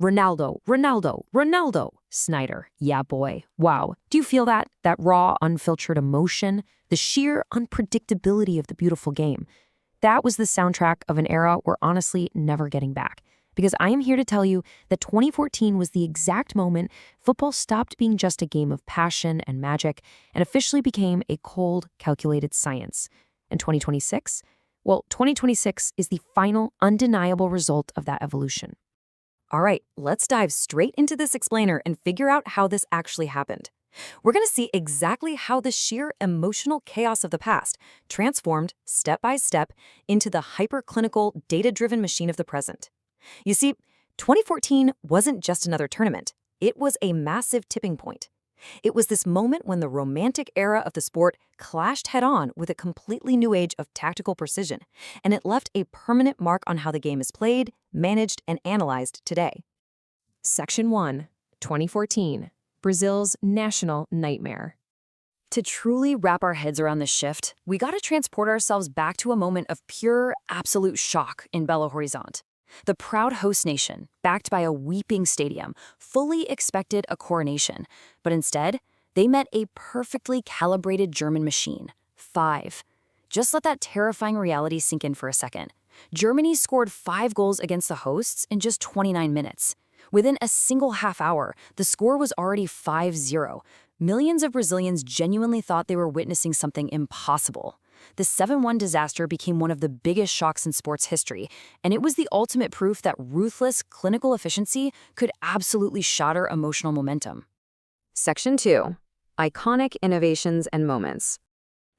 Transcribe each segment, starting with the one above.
Ronaldo, Ronaldo, Ronaldo. Snyder, yeah boy. Wow. Do you feel that? That raw, unfiltered emotion? The sheer unpredictability of the beautiful game. That was the soundtrack of an era we're honestly never getting back. Because I am here to tell you that 2014 was the exact moment football stopped being just a game of passion and magic and officially became a cold, calculated science. And 2026? Well, 2026 is the final, undeniable result of that evolution. All right, let's dive straight into this explainer and figure out how this actually happened. We're going to see exactly how the sheer emotional chaos of the past transformed, step by step, into the hyperclinical, data-driven machine of the present. You see, 2014 wasn't just another tournament. It was a massive tipping point. It was this moment when the romantic era of the sport clashed head-on with a completely new age of tactical precision, and it left a permanent mark on how the game is played, managed, and analyzed today. Section 1, 2014, Brazil's national nightmare. To truly wrap our heads around this shift, we gotta transport ourselves back to a moment of pure, absolute shock in Belo Horizonte. The proud host nation, backed by a weeping stadium, fully expected a coronation, but instead, they met a perfectly calibrated German machine, 5. Just let that terrifying reality sink in for a second. Germany scored 5 goals against the hosts in just 29 minutes. Within a single half hour, the score was already 5-0. Millions of Brazilians genuinely thought they were witnessing something impossible. The 7-1 disaster became one of the biggest shocks in sports history, and it was the ultimate proof that ruthless clinical efficiency could absolutely shatter emotional momentum. Section 2. Iconic innovations and moments.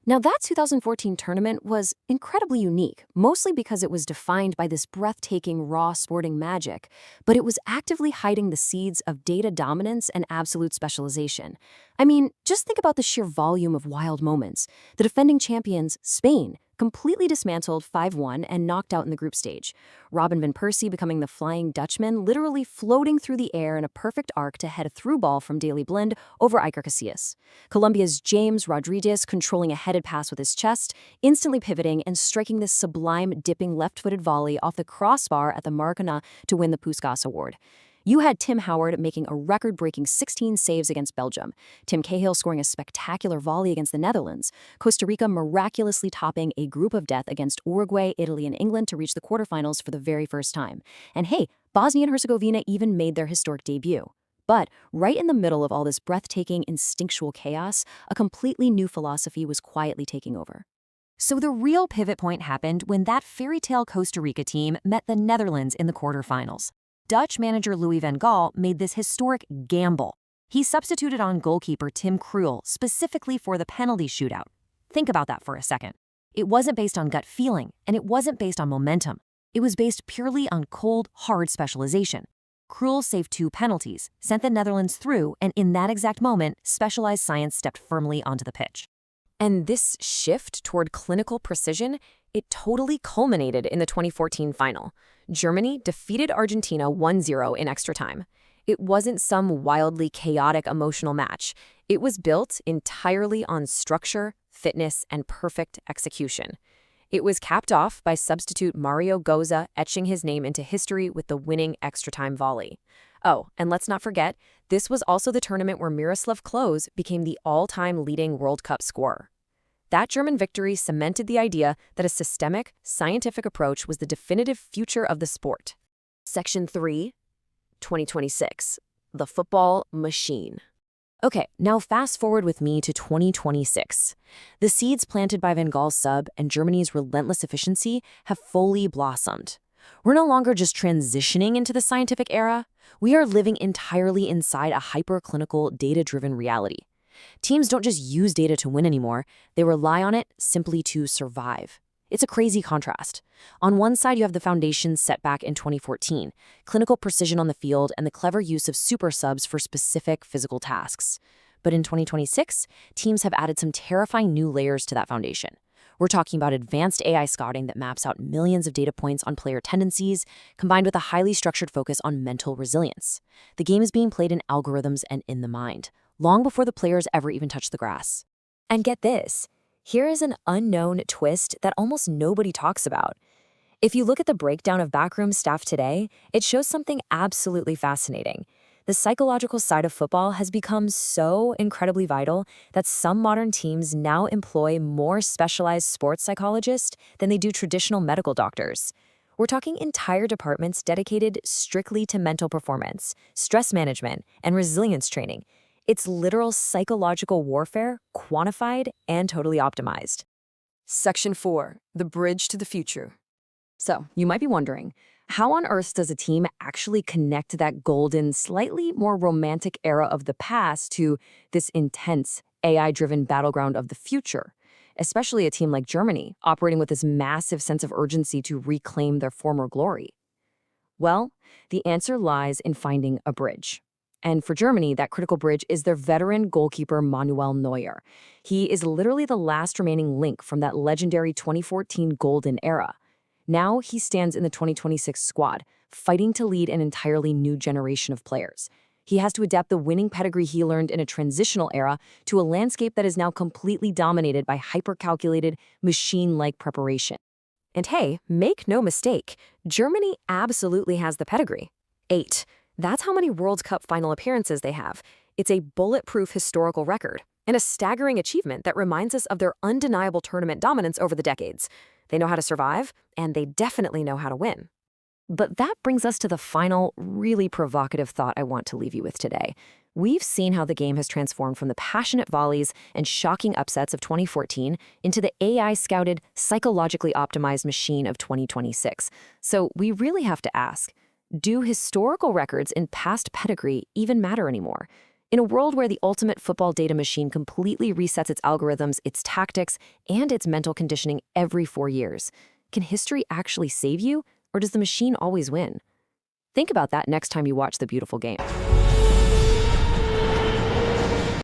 Now, that 2014 tournament was incredibly unique, mostly because it was defined by this breathtaking, raw sporting magic, but it was actively hiding the seeds of data dominance and absolute specialization. I mean, just think about the sheer volume of wild moments. The defending champions, Spain, completely dismantled 5-1 and knocked out in the group stage. Robin van Persie becoming the Flying Dutchman, literally floating through the air in a perfect arc to head a through ball from Daley Blind over Iker Casillas. Colombia's James Rodriguez controlling a headed pass with his chest, instantly pivoting and striking this sublime dipping left-footed volley off the crossbar at the Maracanã to win the Puskás Award. You had Tim Howard making a record-breaking 16 saves against Belgium, Tim Cahill scoring a spectacular volley against the Netherlands, Costa Rica miraculously topping a group of death against Uruguay, Italy, and England to reach the quarterfinals for the very first time. And hey, Bosnia and Herzegovina even made their historic debut. But right in the middle of all this breathtaking, instinctual chaos, a completely new philosophy was quietly taking over. So the real pivot point happened when that fairy tale Costa Rica team met the Netherlands in the quarterfinals. Dutch manager Louis van Gaal made this historic gamble. He substituted on goalkeeper Tim Krul specifically for the penalty shootout. Think about that for a second. It wasn't based on gut feeling, and it wasn't based on momentum. It was based purely on cold, hard specialization. Krul saved 2 penalties, sent the Netherlands through, and in that exact moment, specialized science stepped firmly onto the pitch. And this shift toward clinical precision, it totally culminated in the 2014 final. Germany defeated Argentina 1-0 in extra time. It wasn't some wildly chaotic emotional match. It was built entirely on structure, fitness, and perfect execution. It was capped off by substitute Mario Götze etching his name into history with the winning extra-time volley. Oh, and let's not forget, this was also the tournament where Miroslav Klose became the all-time leading World Cup scorer. That German victory cemented the idea that a systemic, scientific approach was the definitive future of the sport. Section 3, 2026, the football machine. Okay, now fast forward with me to 2026. The seeds planted by Van Gaal's sub and Germany's relentless efficiency have fully blossomed. We're no longer just transitioning into the scientific era. We are living entirely inside a hyperclinical, data-driven reality. Teams don't just use data to win anymore, they rely on it simply to survive. It's a crazy contrast. On one side, you have the foundation set back in 2014, clinical precision on the field and the clever use of super subs for specific physical tasks. But in 2026, teams have added some terrifying new layers to that foundation. We're talking about advanced AI scouting that maps out millions of data points on player tendencies, combined with a highly structured focus on mental resilience. The game is being played in algorithms and in the mind, long before the players ever even touch the grass. And get this, here is an unknown twist that almost nobody talks about. If you look at the breakdown of backroom staff today, it shows something absolutely fascinating. The psychological side of football has become so incredibly vital that some modern teams now employ more specialized sports psychologists than they do traditional medical doctors. We're talking entire departments dedicated strictly to mental performance, stress management, and resilience training. It's literal psychological warfare, quantified and totally optimized. Section 4. The Bridge to the Future. So, you might be wondering, how on earth does a team actually connect that golden, slightly more romantic era of the past to this intense, AI-driven battleground of the future? Especially a team like Germany, operating with this massive sense of urgency to reclaim their former glory. Well, the answer lies in finding a bridge. And for Germany, that critical bridge is their veteran goalkeeper Manuel Neuer. He is literally the last remaining link from that legendary 2014 golden era. Now he stands in the 2026 squad, fighting to lead an entirely new generation of players. He has to adapt the winning pedigree he learned in a transitional era to a landscape that is now completely dominated by hyper-calculated, machine-like preparation. And hey, make no mistake, Germany absolutely has the pedigree. 8. That's how many World Cup final appearances they have. It's a bulletproof historical record, and a staggering achievement that reminds us of their undeniable tournament dominance over the decades. They know how to survive, and they definitely know how to win. But that brings us to the final, really provocative thought I want to leave you with today. We've seen how the game has transformed from the passionate volleys and shocking upsets of 2014 into the AI-scouted, psychologically optimized machine of 2026. So we really have to ask, do historical records in past pedigree even matter anymore? In a world where the ultimate football data machine completely resets its algorithms, its tactics, and its mental conditioning every 4 years, can history actually save you, or does the machine always win? Think about that next time you watch the beautiful game.